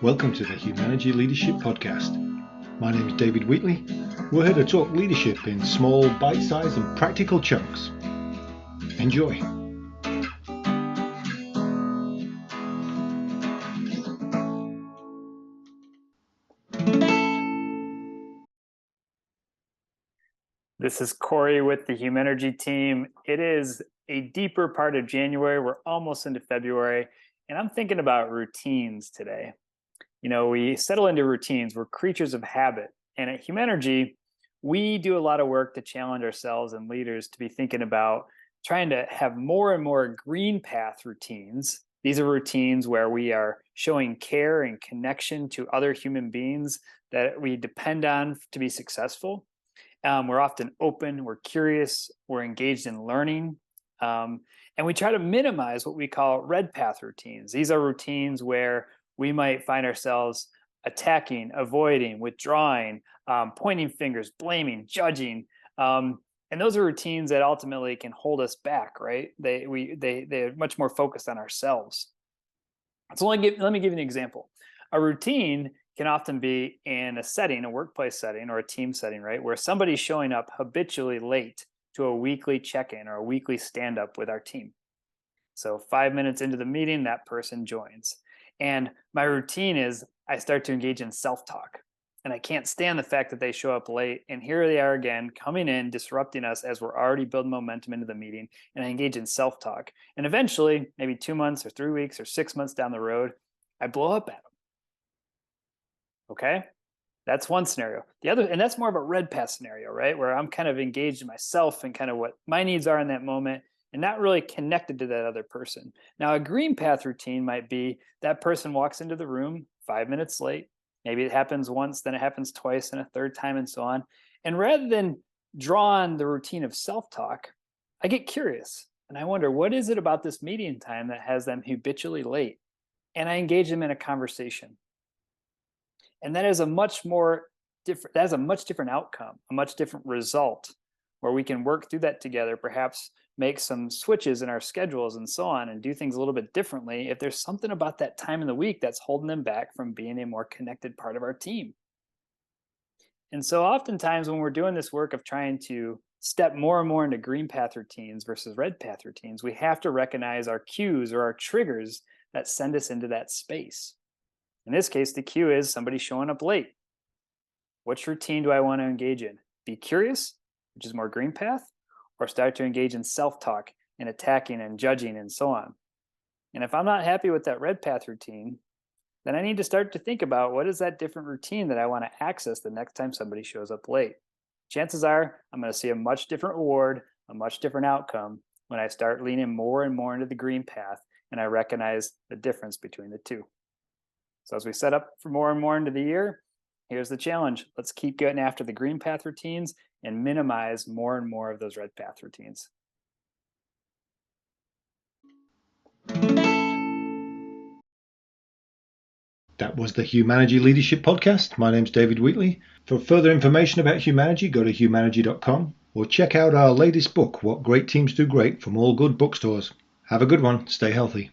Welcome to the Humanergy Leadership Podcast. My name is David Wheatley. We're here to talk leadership in small, bite-sized and practical chunks. Enjoy. This is Corey with the Humanergy team. It is a deeper part of January. We're almost into February, and I'm thinking about routines today. You know, we settle into routines. We're creatures of habit. And at Humanergy, we do a lot of work to challenge ourselves and leaders to be thinking about trying to have more and more green path routines. These are routines where we are showing care and connection to other human beings that we depend on to be successful. We're often open, we're curious, we're engaged in learning, and we try to minimize what we call red path routines. These are routines where we might find ourselves attacking, avoiding, withdrawing, pointing fingers, blaming, judging, and those are routines that ultimately can hold us back. Right? They're much more focused on ourselves. So let me give you an example. A routine can often be in a setting, a workplace setting or a team setting, right? Where somebody's showing up habitually late to a weekly check-in or a weekly stand-up with our team. So 5 minutes into the meeting, that person joins. And my routine is I start to engage in self-talk. And I can't stand the fact that they show up late. And here they are again, coming in, disrupting us as we're already building momentum into the meeting. And I engage in self-talk. And eventually, maybe 2 months or 3 weeks or 6 months down the road, I blow up at them. Okay, that's one scenario. The other, and that's more of a red path scenario, right? Where I'm kind of engaged in myself and kind of what my needs are in that moment and not really connected to that other person. Now, a green path routine might be that person walks into the room 5 minutes late. Maybe it happens once, then it happens twice, and a third time, and so on. And rather than draw on the routine of self-talk, I get curious and I wonder, what is it about this meeting time that has them habitually late? And I engage them in a conversation. And that is a much different outcome, a much different result, where we can work through that together, perhaps make some switches in our schedules and so on, and do things a little bit differently if there's something about that time in the week that's holding them back from being a more connected part of our team. And so oftentimes when we're doing this work of trying to step more and more into green path routines versus red path routines, we have to recognize our cues or our triggers that send us into that space. In this case, the cue is somebody showing up late. Which routine do I want to engage in? Be curious, which is more green path, or start to engage in self-talk and attacking and judging and so on. And if I'm not happy with that red path routine, then I need to start to think about what is that different routine that I want to access the next time somebody shows up late. Chances are I'm going to see a much different reward, a much different outcome when I start leaning more and more into the green path and I recognize the difference between the two. So as we set up for more and more into the year, here's the challenge. Let's keep getting after the green path routines and minimize more and more of those red path routines. That was the Humanergy Leadership Podcast. My name's David Wheatley. For further information about Humanergy, go to humanergy.com or check out our latest book, What Great Teams Do Great, from all good bookstores. Have a good one. Stay healthy.